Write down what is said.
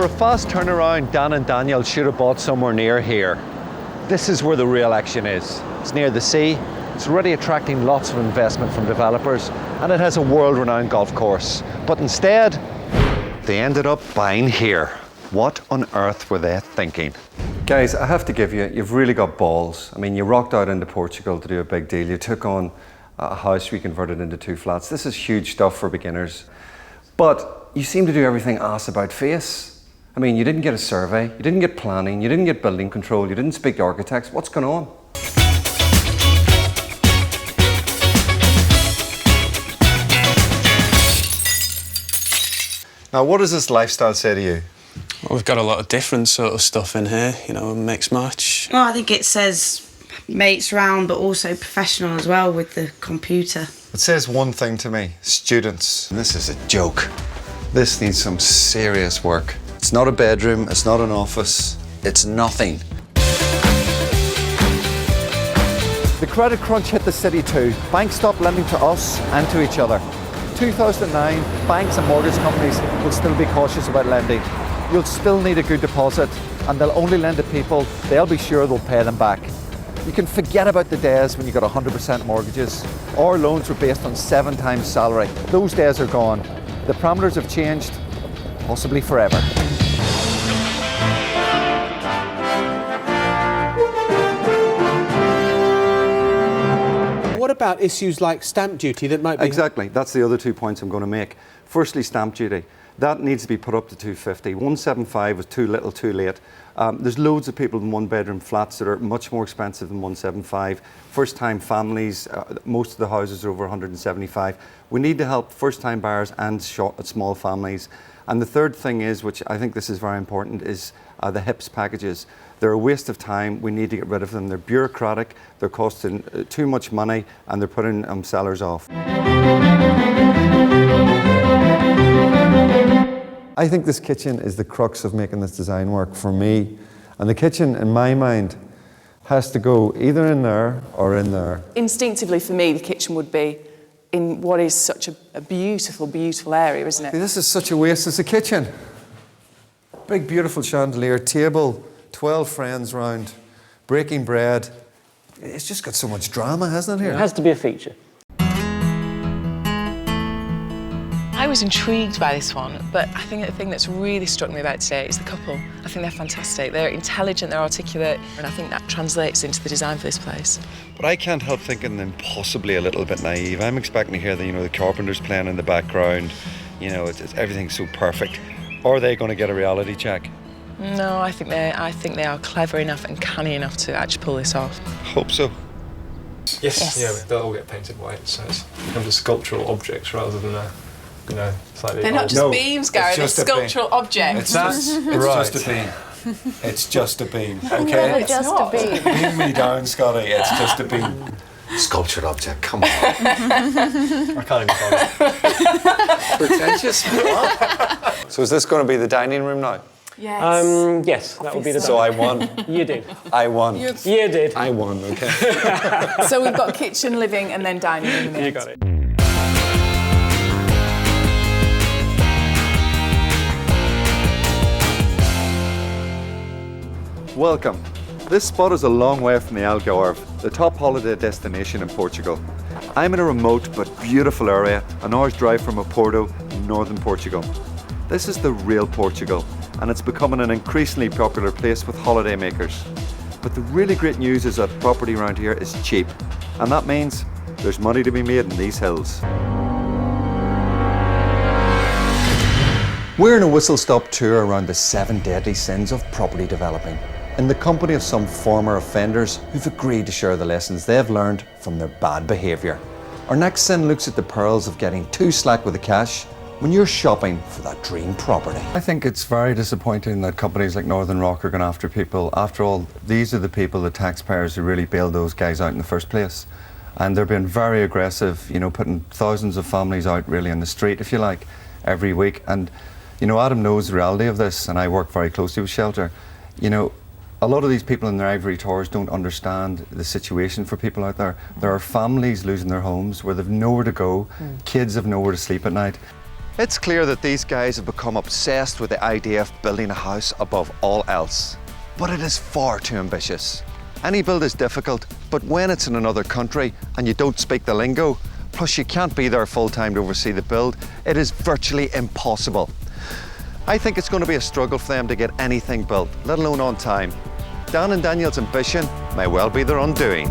For a fast turnaround, Dan and Daniel should have bought somewhere near here. This is where the real action is. It's near the sea, it's already attracting lots of investment from developers, and it has a world-renowned golf course. But instead, they ended up buying here. What on earth were they thinking? Guys, I have to give you, you've really got balls. I mean, you rocked out into Portugal to do a big deal. You took on a house we converted into 2 flats. This is huge stuff for beginners. But you seem to do everything ass about face. I mean, you didn't get a survey, you didn't get planning, you didn't get building control, you didn't speak to architects. What's going on? Now, what does this lifestyle say to you? Well, we've got a lot of different sort of stuff in here, you know, mix match. Well, I think it says mates round, but also professional as well with the computer. It says one thing to me, students. And this is a joke. This needs some serious work. It's not a bedroom, it's not an office, it's nothing. The credit crunch hit the city too. Banks stopped lending to us and to each other. 2009, banks and mortgage companies will still be cautious about lending. You'll still need a good deposit, and they'll only lend to people they'll be sure they'll pay them back. You can forget about the days when you got 100% mortgages or loans were based on 7 times salary. Those days are gone. The parameters have changed, possibly forever. What about issues like stamp duty that might be... Exactly, that's the other 2 points I'm going to make. Firstly, stamp duty. That needs to be put up to 250. 175 was too little, too late. There's loads of people in 1-bedroom flats that are much more expensive than 175. First-time families, most of the houses are over 175. We need to help first-time buyers and small families. And the third thing is, which I think this is very important, is the HIPS packages. They're a waste of time. We need to get rid of them. They're bureaucratic, they're costing too much money, and they're putting sellers off. I think this kitchen is the crux of making this design work for me. And the kitchen, in my mind, has to go either in there or in there. Instinctively, for me, the kitchen would be in what is such a beautiful, beautiful area, isn't it? This is such a waste as a kitchen. Big, beautiful chandelier, table, 12 friends round, breaking bread. It's just got so much drama, hasn't it, here? It has to be a feature. I was intrigued by this one, but I think the thing that's really struck me about today is the couple. I think they're fantastic. They're intelligent, they're articulate, and I think that translates into the design for this place. But I can't help thinking them possibly a little bit naive. I'm expecting to hear the carpenters playing in the background. Everything's so perfect. Or are they going to get a reality check? No, I think they are clever enough and canny enough to actually pull this off. Hope so. Yes. Yeah, they'll all get painted white, so it becomes a sculptural object rather than a, slightly... They're not just beams, Gary, they're sculptural objects. It's just a beam. It's just a beam, okay? No, it's just a beam. Beam me down, Scotty, it's just a beam. Sculptured object, come on. I can't even find it. Pretentious. So is this going to be the dining room now? Yes. Yes, that would be the... So I won. You did. I won. You did. I won, okay. So we've got kitchen, living, and then dining in the middle. You got it. Welcome. This spot is a long way from the Algarve, the top holiday destination in Portugal. I'm in a remote but beautiful area, an hour's drive from Oporto in northern Portugal. This is the real Portugal, and it's becoming an increasingly popular place with holidaymakers. But the really great news is that property around here is cheap, and that means there's money to be made in these hills. We're in a whistle-stop tour around the 7 deadly sins of property developing, in the company of some former offenders who've agreed to share the lessons they've learned from their bad behaviour. Our next sin looks at the perils of getting too slack with the cash when you're shopping for that dream property. I think it's very disappointing that companies like Northern Rock are going after people. After all, these are the people, the taxpayers, who really bailed those guys out in the first place. And they're being very aggressive, putting thousands of families out really on the street, if you like, every week. And, Adam knows the reality of this, and I work very closely with Shelter. A lot of these people in their ivory towers don't understand the situation for people out there. There are families losing their homes where they've nowhere to go, kids have nowhere to sleep at night. It's clear that these guys have become obsessed with the idea of building a house above all else. But it is far too ambitious. Any build is difficult, but when it's in another country and you don't speak the lingo, plus you can't be there full-time to oversee the build, it is virtually impossible. I think it's going to be a struggle for them to get anything built, let alone on time. Dan and Daniel's ambition may well be their undoing.